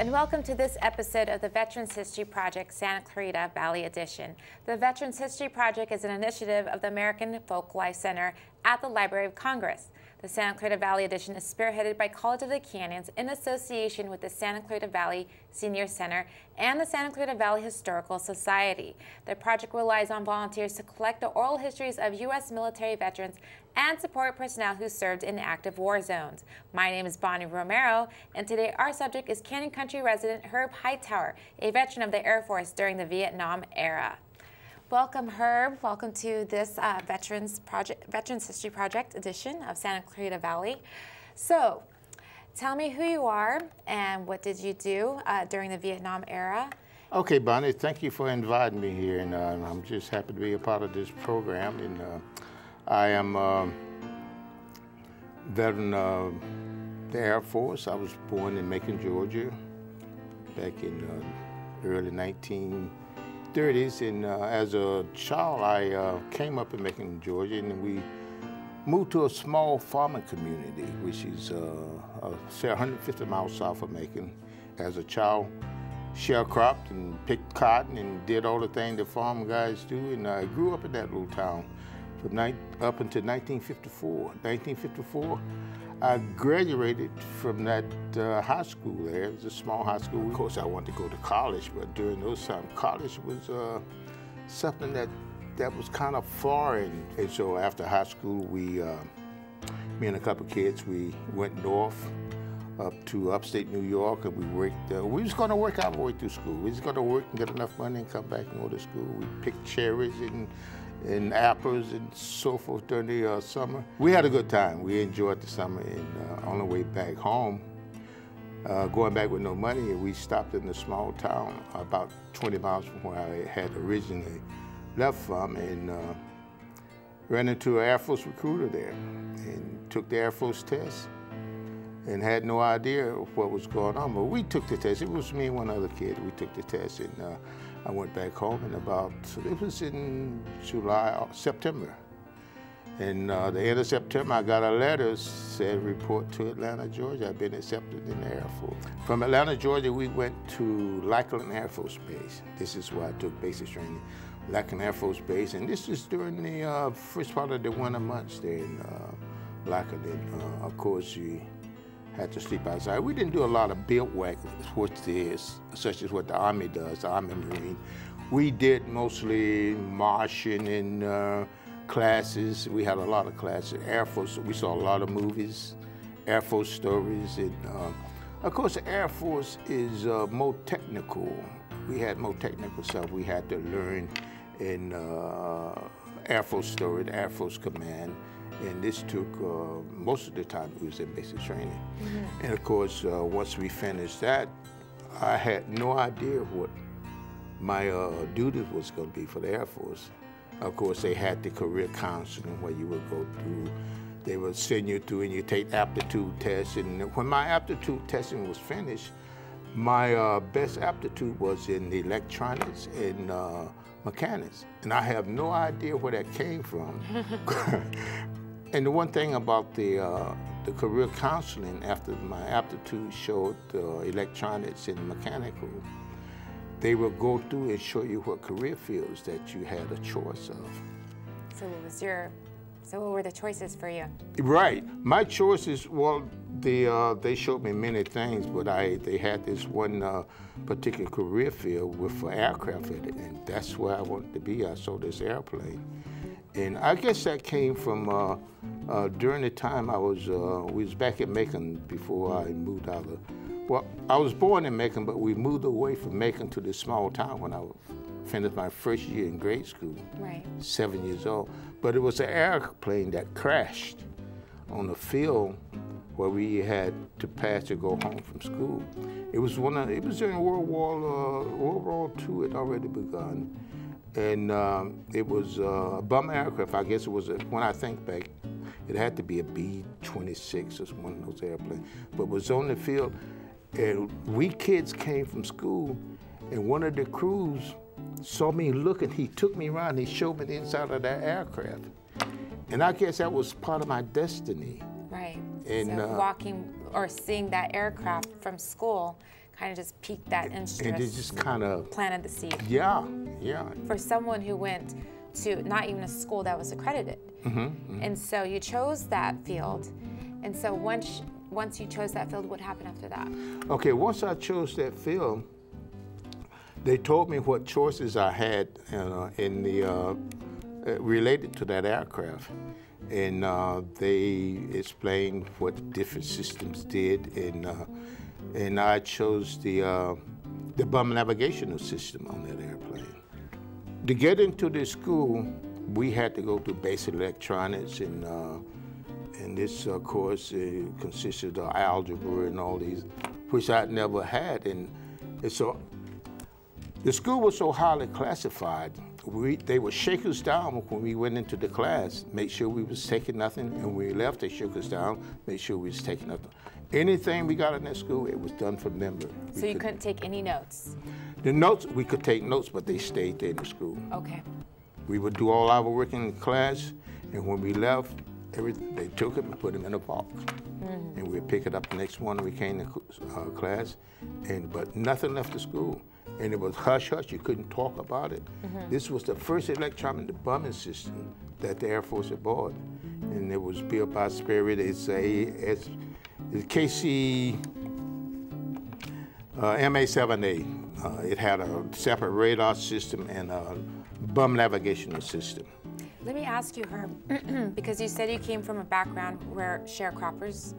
and welcome to this episode of the Veterans History Project Santa Clarita Valley Edition. The Veterans History Project is an initiative of the American Folk Life Center at the Library of Congress. The Santa Clarita Valley Edition is spearheaded by College of the Canyons in association with the Santa Clarita Valley Senior Center and the Santa Clarita Valley Historical Society. The project relies on volunteers to collect the oral histories of U.S. military veterans and support personnel who served in active war zones. My name is Romero, and today our subject is Canyon Country resident Herb Hightower, a veteran of the Air Force during the Vietnam era. Welcome, Herb. Welcome to this Veterans History Project edition of Santa Clarita Valley. So, tell me who you are and what did you do during the Vietnam era? Okay, Bonnie, thank you for inviting me here, and I'm just happy to be a part of this program. And I am a veteran of the Air Force. I was born in Macon, Georgia, back in the early 1930s, and as a child, I came up in Macon, Georgia, and we moved to a small farming community, which is say 150 miles south of Macon. As a child, sharecropped and picked cotton and did all the things the farm guys do, and I grew up in that little town from up until 1954. 1954, I graduated from that high school there. It was a small high school. Of course, I wanted to go to college, but during those times, college was something that was kind of foreign. And so after high school, me and a couple of kids, we went north up to upstate New York, and we worked. We was going to work our way through school. We was going to work and get enough money and come back and go to school. We picked cherries and apples and so forth during the summer. We had a good time. We enjoyed the summer, and on the way back home, going back with no money, we stopped in a small town about 20 miles from where I had originally left from, and ran into an Air Force recruiter there and took the Air Force test and had no idea what was going on. But we took the test. It was me and one other kid. We took the test, and I went back home, and it was in September. And the end of September, I got a letter said, report to Atlanta, Georgia. I've been accepted in the Air Force. From Atlanta, Georgia, we went to Lackland Air Force Base. This is where I took basic training, Lackland Air Force Base. And this is during the first part of the winter months there in Lackland. And of course, you had to sleep outside. We didn't do a lot of bivouac, such as what the Army does, the Army Marine. We did mostly marching and classes. We had a lot of classes. Air Force, we saw a lot of movies, Air Force stories. And of course, the Air Force is more technical. We had more technical stuff we had to learn in Air Force story, the Air Force Command. And this took, most of the time we was in basic training. Mm-hmm. And of course, once we finished that, I had no idea what my duties was gonna be for the Air Force. Of course, they had the career counseling where you would go through, they would send you through and you take aptitude tests. And when my aptitude testing was finished, my best aptitude was in electronics and mechanics. And I have no idea where that came from. And the one thing about the career counseling, after my aptitude showed electronics and mechanical, they will go through and show you what career fields that you had a choice of. So what were the choices for you? Right, my choices, well, they showed me many things, but they had this one particular career field with aircraft in it, and that's where I wanted to be. I saw this airplane. And I guess that came from during the time we was back in Macon before I moved out of, well, I was born in Macon, but we moved away from Macon to this small town when I finished my first year in grade school, right. 7 years old. But it was an airplane that crashed on the field where we had to pass to go home from school. It was during World War II, it already begun. And it was a bomber aircraft. I guess it was, when I think back, it had to be a B-26 or one of those airplanes. But it was on the field, and we kids came from school, and one of the crews saw me looking. He took me around, he showed me the inside of that aircraft. And I guess that was part of my destiny. Right, And so walking or seeing that aircraft from school kind of just piqued that interest. And it just kind of planted the seed. Yeah, yeah. For someone who went to not even a school that was accredited. And so you chose that field. And so once you chose that field, what happened after that? Okay, once I chose that field, they told me what choices I had in the related to that aircraft. And they explained what different systems did, and I chose the bomb navigational system on that airplane. To get into this school, we had to go through basic electronics, and this course consisted of algebra and all these, which I'd never had. And so the school was so highly classified. They would shake us down when we went into the class, make sure we was taking nothing, and when we left, they shook us down, make sure we was taking nothing. Anything we got in that school, it was done from memory. So you couldn't take any notes? The notes, we could take notes, but they stayed there in the school. Okay. We would do all our work in class, and when we left, they took it and put them in a box. And we'd pick it up the next morning we came to class, but nothing left the school. And it was hush-hush, you couldn't talk about it. This was the first electronic bombing system that the Air Force had bought. And it was built by Spirit. It's KC MA7A. It had a separate radar system and a bomb navigational system. Let me ask you, Herb, because you said you came from a background where sharecroppers,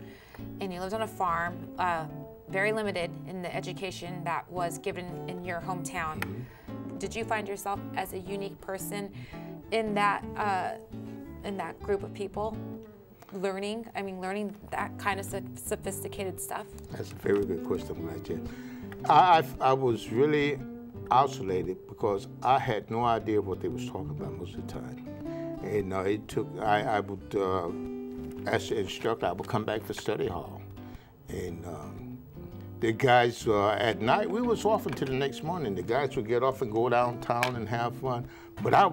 and you lived on a farm, very limited in the education that was given in your hometown. Did you find yourself as a unique person in that group of people, learning that kind of sophisticated stuff? That's a very good question, Jen. I was really isolated because I had no idea what they was talking about most of the time. And I would, as the instructor, I would come back for study hall. And the guys, at night, we was off until the next morning. The guys would get off and go downtown and have fun. But I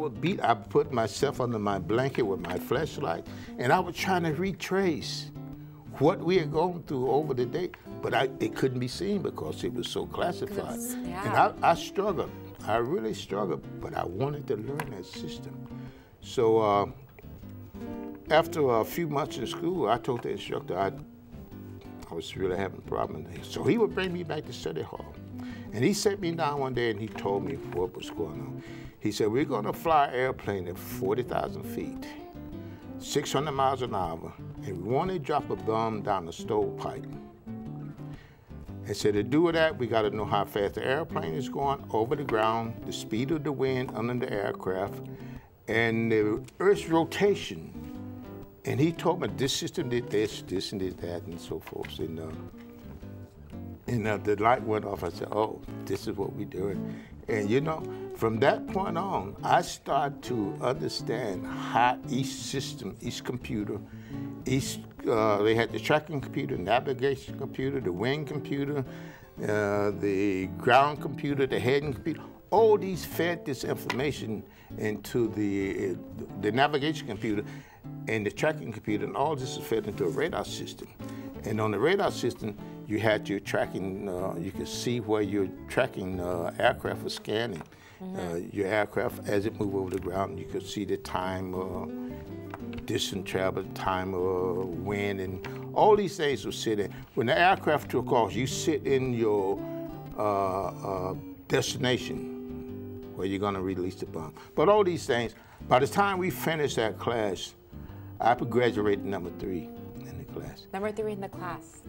put myself under my blanket with my flashlight, and I was trying to retrace what we had gone through over the day. But it couldn't be seen because it was so classified. Yeah. And I struggled. I really struggled, but I wanted to learn that system. So after a few months in school, I told the instructor I was really having a problem. So he would bring me back to study hall. And he sat me down one day and he told me what was going on. He said, we're going to fly an airplane at 40,000 feet, 600 miles an hour, and we want to drop a bomb down the stovepipe. And so to do that, we got to know how fast the airplane is going over the ground, the speed of the wind under the aircraft, and the Earth's rotation. And he told me this system did this and did that, and so forth. And the light went off. I said, oh, this is what we're doing. And from that point on, I started to understand how each system, each computer, they had the tracking computer, navigation computer, the wing computer, the ground computer, the heading computer. All these fed this information into the navigation computer and the tracking computer, and all this is fed into a radar system. And on the radar system, you had your tracking, you could see where your tracking aircraft was scanning. Your aircraft, as it moved over the ground, you could see the time, distance traveled, time, wind, and all these things were sitting. When the aircraft took off, you sit in your destination where you're going to release the bomb. But all these things, by the time we finished that class, I graduated number 3 in the class. Number 3 in the class?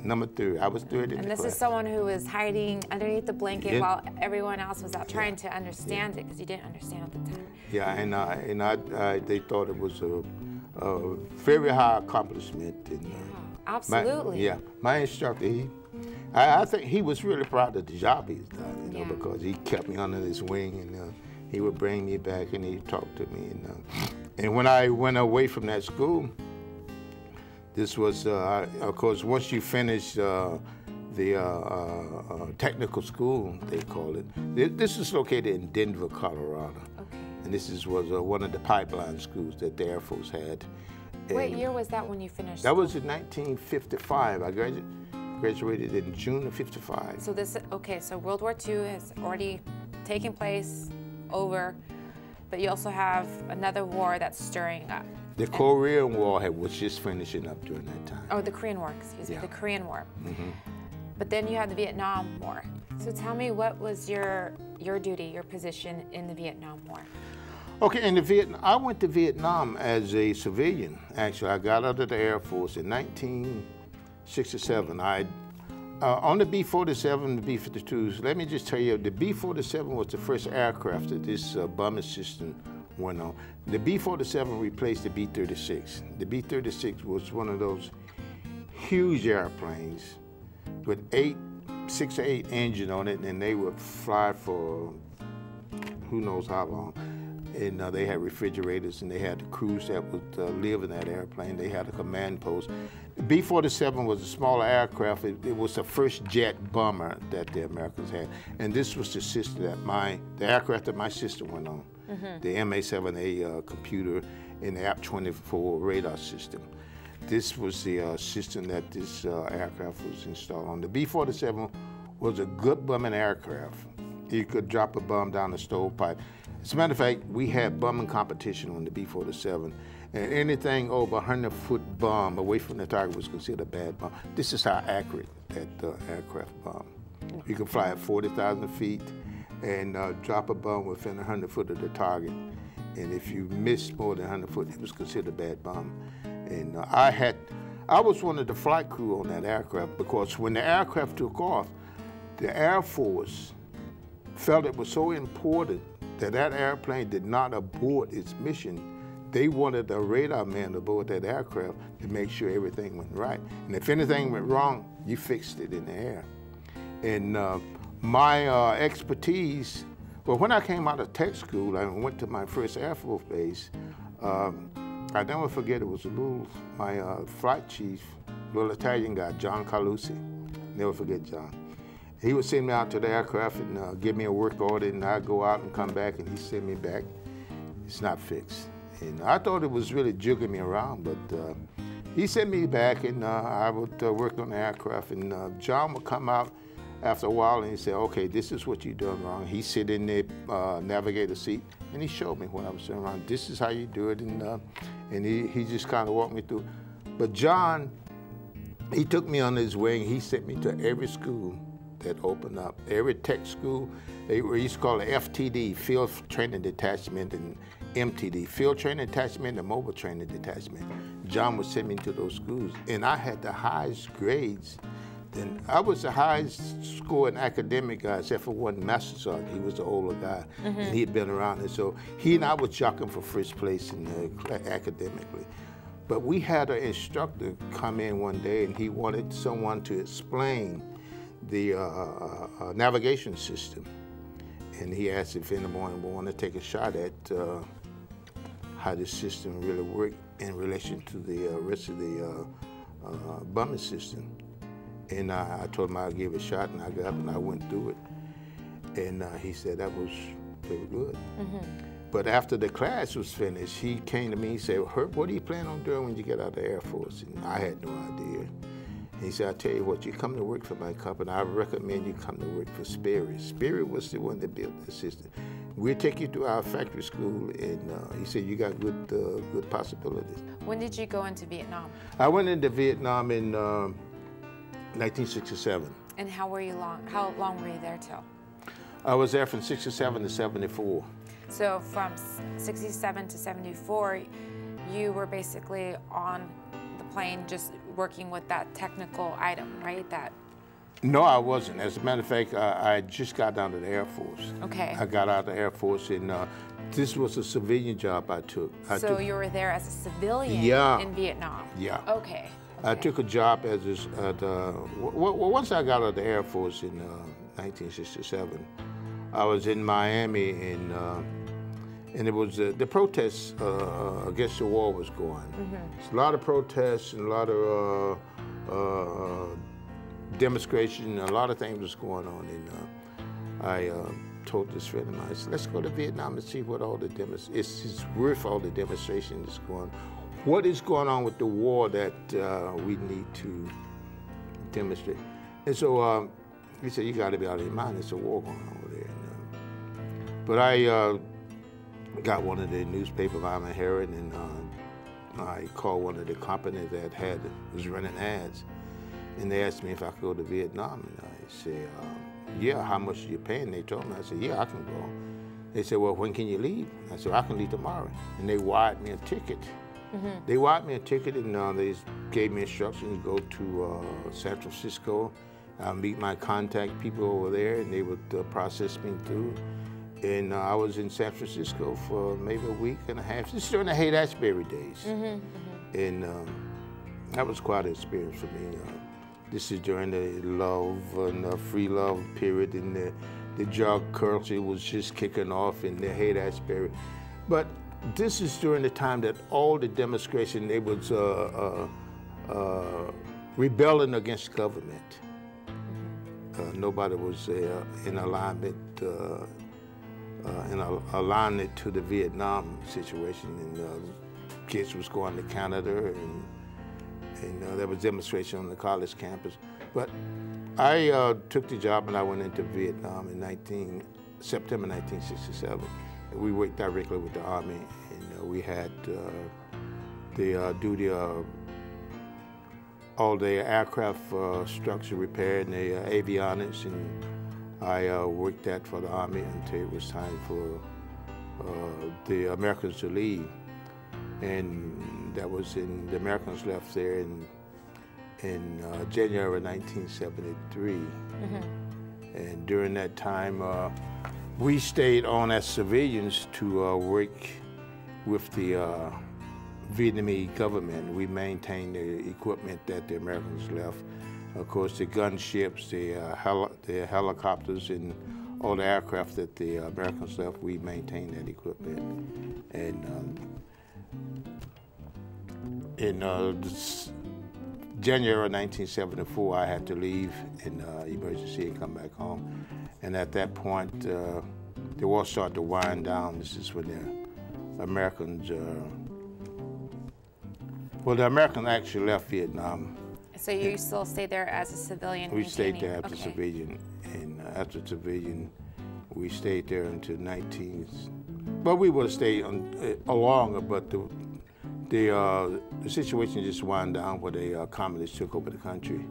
Number 3. I was 3rd in the class. And this is someone who was hiding underneath the blanket while everyone else was out trying to understand it because you didn't understand at the time. Yeah, and they thought it was a very high accomplishment. And, absolutely. My instructor, I think he was really proud of the job he's done, because he kept me under his wing, and he would bring me back and he'd talk to me. And when I went away from that school, this was, of course, once you finish the technical school, they call it. This is located in Denver, Colorado. Okay. And this was one of the pipeline schools that the Air Force had. What year was that when you finished? That was in 1955. I graduated in June of '55. So this, okay, so World War II has already taken place, over, but you also have another war that's stirring up. The Korean War was just finishing up during that time. Oh, the Korean War, excuse me, the Korean War. But then you had the Vietnam War. So tell me, what was your duty, your position in the Vietnam War? Okay, I went to Vietnam as a civilian. Actually, I got out of the Air Force in 1967. On the B-47, the B-52s, let me just tell you, the B-47 was the first aircraft that this bombing system went on. The B-47 replaced the B-36. The B-36 was one of those huge airplanes with 6 or 8 engines on it, and they would fly for who knows how long. And they had refrigerators, and they had the crews that would live in that airplane. They had a command post. B-47 was a smaller aircraft. It was the first jet bomber that the Americans had. And this was the system that the aircraft that my sister went on, the MA-7A computer and the AP-24 radar system. This was the system that this aircraft was installed on. The B-47 was a good bombing aircraft. You could drop a bomb down the stovepipe. As a matter of fact, we had bombing competition on the B-47, and anything over a 100-foot bomb away from the target was considered a bad bomb. This is how accurate that aircraft bombed. You could fly at 40,000 feet and drop a bomb within 100 foot of the target. And if you missed more than 100 foot, it was considered a bad bomb. And I was one of the flight crew on that aircraft, because when the aircraft took off, the Air Force felt it was so important that airplane did not abort its mission. They wanted a radar man aboard that aircraft to make sure everything went right. And if anything went wrong, you fixed it in the air. And my expertise, well, when I came out of tech school, I went to my first Air Force base. I never forget, it was my flight chief, little Italian guy, John Carlucci. Never forget John. He would send me out to the aircraft and give me a work order, and I'd go out and come back, and he'd send me back. It's not fixed. And I thought it was really jigging me around, but he sent me back, and I would work on the aircraft. And John would come out after a while, and he'd say, okay, this is what you done wrong. He'd sit in the navigator seat, and he showed me what I was doing wrong. This is how you do it, and he just kind of walked me through. But John, he took me under his wing. He sent me to every school that opened up. Every tech school, they used to call it FTD, Field Training Detachment, and MTD, Field Training Detachment and Mobile Training Detachment. John would send me to those schools, and I had the highest grades. Then I was the highest score in academic, except for one master sergeant. He was the older guy, and he'd been around. And so he and I was jockeying for first place academically. But we had an instructor come in one day, and he wanted someone to explain the navigation system. And he asked if anyone would want to take a shot at how the system really worked in relation to the rest of the bombing system. And I told him I'd give it a shot, and I got up and I went through it. And he said that was very good. But after the class was finished, he came to me and said, Herb, what do you plan on doing when you get out of the Air Force? And I had no idea. He said, I tell you what, you come to work for my company, I recommend you come to work for Spirit. Spirit was the one that built the system. We'll take you to our factory school, and he said, you got good possibilities. When did you go into Vietnam? I went into Vietnam in 1967. And how long were you there till? I was there from 67 to 74. So from 67 to 74, you were basically on the plane just working with that technical item, right? No, I wasn't. As a matter of fact, I just got down to the Air Force. Okay. I got out of the Air Force, and this was a civilian job I took. So you were there as a civilian in Vietnam? Yeah. Okay. I took a job as once I got out of the Air Force in 1967, I was in Miami, and it was the protests against the war was going. It's a lot of protests and a lot of demonstration, a lot of things was going on. And I told this friend of mine, I said, let's go to Vietnam and see what all the it's worth all the demonstration that's going on. What is going on with the war that we need to demonstrate? And so he said, you got to be out of your mind. There's a war going on over there. But I got one of the newspapers, I'm a Herald, and I called one of the companies that was running ads, and they asked me if I could go to Vietnam. And I said, yeah, how much are you paying? They told me. I said, yeah, I can go. They said, well, when can you leave? I said, I can leave tomorrow. And they wired me a ticket. They wired me a ticket, and they gave me instructions to go to San Francisco. I'll meet my contact people over there, and they would process me through. And I was in San Francisco for maybe a week and a half. This is during the Haight-Ashbury days. And that was quite an experience for me. This is during the love and free love period, and the drug culture was just kicking off in the Haight-Ashbury. But this is during the time that all the demonstration, they was rebelling against government. Nobody was in alignment, alignment to the Vietnam situation, and kids was going to Canada, and there was demonstration on the college campus. But I took the job and I went into Vietnam in September 1967. We worked directly with the Army, and we had the duty of all the aircraft structure repaired and the avionics, and I worked that for the Army until it was time for the Americans to leave. And that was the Americans left there in January 1973. And during that time, we stayed on as civilians to work with the Vietnamese government. We maintained the equipment that the Americans left. Of course, the gunships, the helicopters, and all the aircraft that the Americans left, we maintained that equipment. And in January 1974, I had to leave in emergency and come back home. And at that point, the war started to wind down. This is when the Americans, the Americans actually left Vietnam. So you still stayed there as a civilian? We stayed there as a civilian, and after civilian, we stayed there until but we would have stayed longer, but the situation just wound down where the communists took over the country.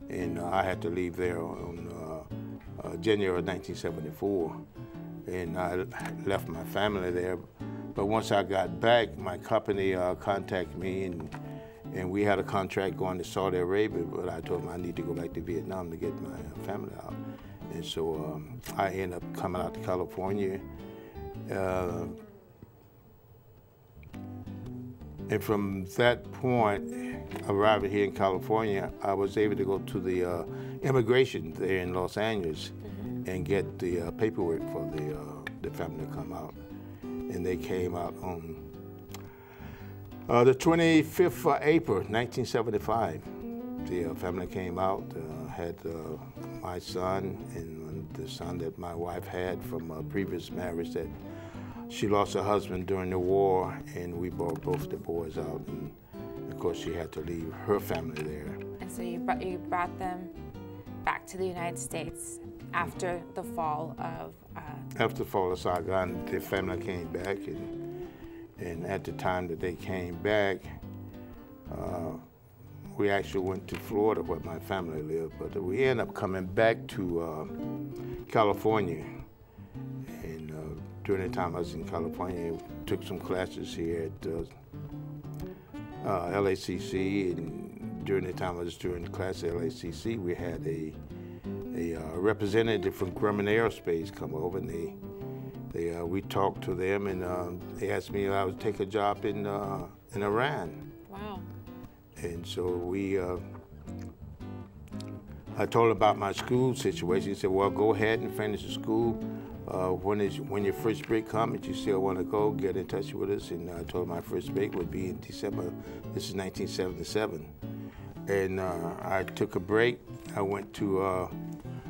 And I had to leave there on January 1974, and I left my family there. But once I got back, my company contacted me, and we had a contract going to Saudi Arabia, but I told them I need to go back to Vietnam to get my family out. And so I ended up coming out to California. And from that point, arriving here in California, I was able to go to the immigration there in Los Angeles and get the paperwork for the family to come out. And they came out on the 25th of April, 1975. The family came out, had my son and the son that my wife had from a previous marriage that she lost her husband during the war, and we brought both the boys out, and of course she had to leave her family there. And so you brought them back to the United States after the fall of... After the fall of Saigon, the family came back, and at the time that they came back, we actually went to Florida where my family lived, but we ended up coming back to California. And during the time I was in California, I took some classes here at LACC, and during the time I was doing the class at LACC, we had a representative from Grumman Aerospace come over, and we talked to them, and they asked me if I would take a job in Iran. Wow. And so I told him about my school situation. He said, well, go ahead and finish the school. When your first break comes, if you still want to go, get in touch with us. And I told him my first break would be in December. This is 1977. And I took a break. I went to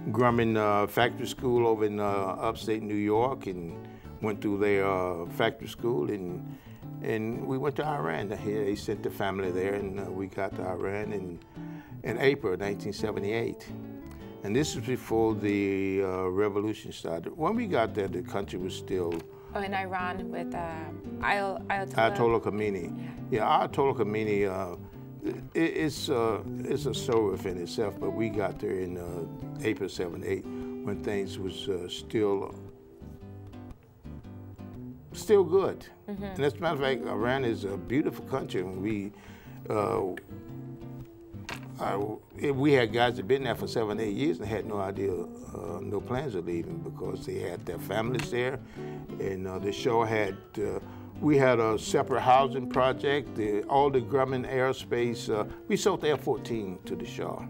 Grumman Factory School over in upstate New York, and went through their factory school, and we went to Iran. They sent the family there, and we got to Iran in April 1978. And this is before the revolution started. When we got there, the country was still... Oh, in Iran with Ayatollah? Ayatollah Khomeini. Yeah, Ayatollah Khomeini, it's a story within itself, but we got there in April 78 when things was still good. And as a matter of fact, Iran is a beautiful country, and we had guys that been there for 7, 8 years and had no idea, no plans of leaving because they had their families there. And the show had, we had a separate housing project, all the Grumman Aerospace, we sold the F-14 to the Shah.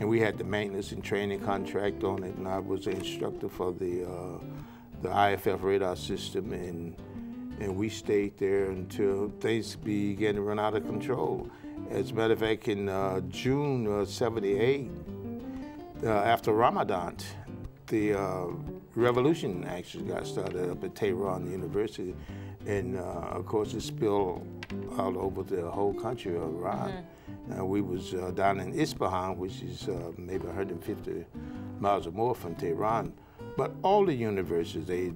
And we had the maintenance and training contract on it, and I was an instructor for the IFF radar system, and we stayed there until things began to run out of control. As a matter of fact, in June of '78, after Ramadan, the revolution actually got started up at Tehran University, and of course it spilled all over the whole country of Iran. We was down in Isfahan, which is maybe 150 miles or more from Tehran, but all the universities,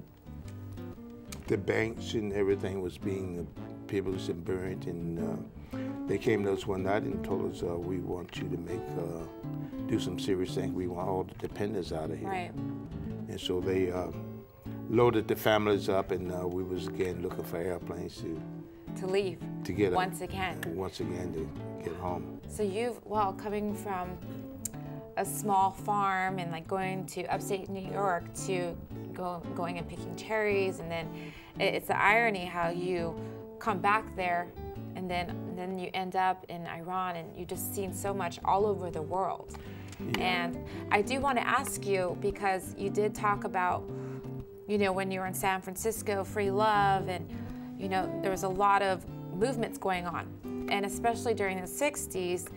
the banks and everything was being pillaged and burned, and they came to us one night and told us, we want you to do some serious things. We want all the dependents out of here. Right. And so they loaded the families up, and we was again looking for airplanes to leave. To get once again to get home. So coming from a small farm and like going to upstate New York to going and picking cherries, and then it's the irony how you come back there and then you end up in Iran, and you just seen so much all over the world. Yeah. And I do want to ask you, because you did talk about, when you were in San Francisco, free love, and there was a lot of movements going on, and especially during the 60s,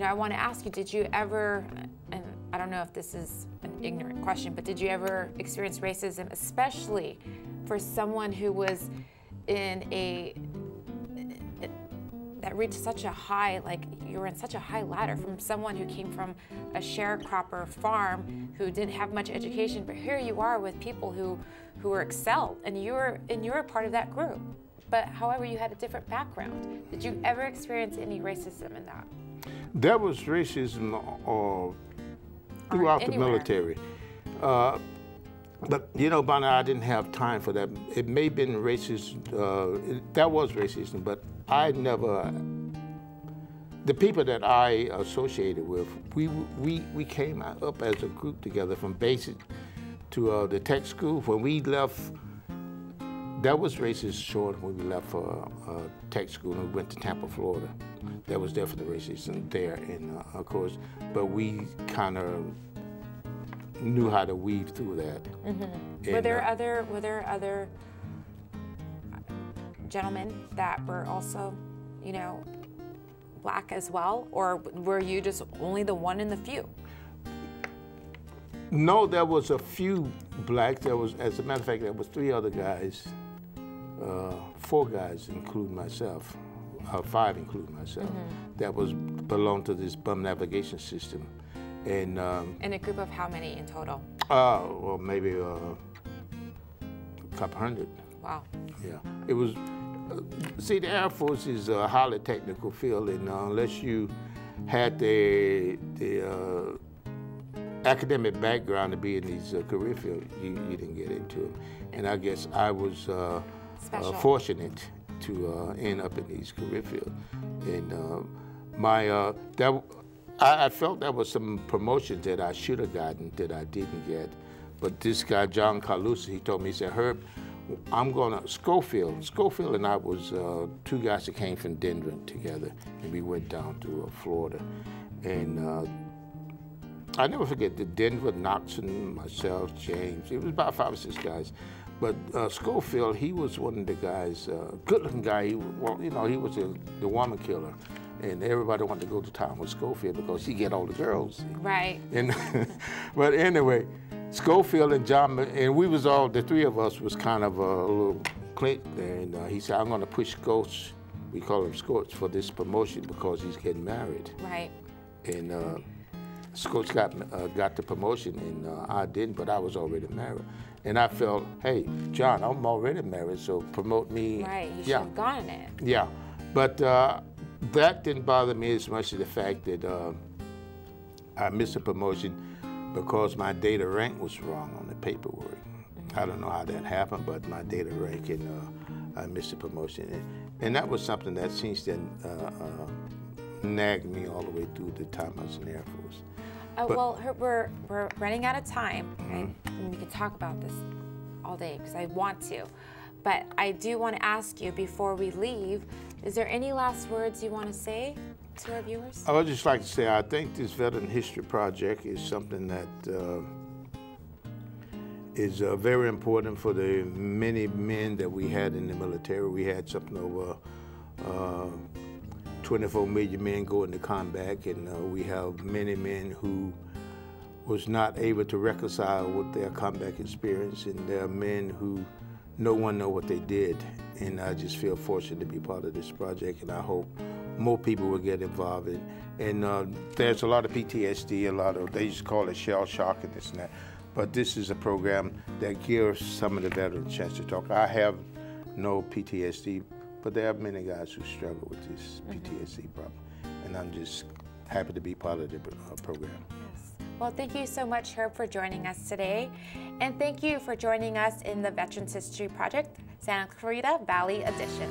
I want to ask you, did you ever, and I don't know if this is an ignorant question, but did you ever experience racism, especially for someone who was that reached such a high, like you were in such a high ladder, from someone who came from a sharecropper farm who didn't have much education, but here you are with people who were excelled, and you were part of that group. But however, you had a different background. Did you ever experience any racism in that? There was racism throughout the military. But Bonnie, I didn't have time for that. It may have been racist, that was racism, but I never, the people that I associated with, we came up as a group together from basic to the tech school. When we left, that was racist short when we left for tech school and we went to Tampa, Florida. That was definitely racism there, and of course, but we kind of knew how to weave through that. And, were there other gentlemen that were also, black as well, or were you just only the one in the few? No, there was a few blacks. There was, as a matter of fact, there was 3 other guys, 4 guys, including myself, 5 including myself, that belonged to this bum navigation system. And in a group of how many in total? Well, maybe a couple hundred. Wow. Yeah, it was. See, the Air Force is a highly technical field, and unless you had the academic background to be in these career fields, you didn't get into them. And I guess I was fortunate to end up in these career fields. And I felt there was some promotions that I should have gotten that I didn't get. But this guy, John Carlucci, he told me, he said, Herb, I'm going to, Schofield and I was 2 guys that came from Denver together, and we went down to Florida. And I never forget the Denver, Knoxon, myself, James, it was about 5 or 6 guys. But Schofield, he was one of the guys, good-looking guy. He was the woman killer. And everybody wanted to go to town with Schofield because he get all the girls. Right. And but anyway, Schofield and John, and we was all, the 3 of us was kind of a little clique there. And he said, I'm going to push Scots, we call him Scots, for this promotion because he's getting married. Right. And Coach got the promotion, and I didn't, but I was already married. And I felt, hey, John, I'm already married, so promote me. Right, you should have gone it. Yeah, but that didn't bother me as much as the fact that I missed a promotion because my data rank was wrong on the paperwork. I don't know how that happened, but my data rank, and I missed a promotion. And that was something that seems to nagged me all the way through the time I was in the Air Force. Well, we're running out of time, and we could talk about this all day because I want to. But I do want to ask you before we leave, is there any last words you want to say to our viewers? I would just like to say I think this Veteran History Project is something that is very important for the many men that we had in the military. We had something over 24 million men go into combat, and we have many men who was not able to reconcile with their combat experience, and there are men who no one know what they did. And I just feel fortunate to be part of this project, and I hope more people will get involved in. And there's a lot of PTSD, a lot of, they just call it shell shock and this and that. But this is a program that gives some of the veterans a chance to talk. I have no PTSD, but there are many guys who struggle with this PTSD problem. And I'm just happy to be part of the program. Yes. Well, thank you so much, Herb, for joining us today. And thank you for joining us in the Veterans History Project, Santa Clarita Valley Edition.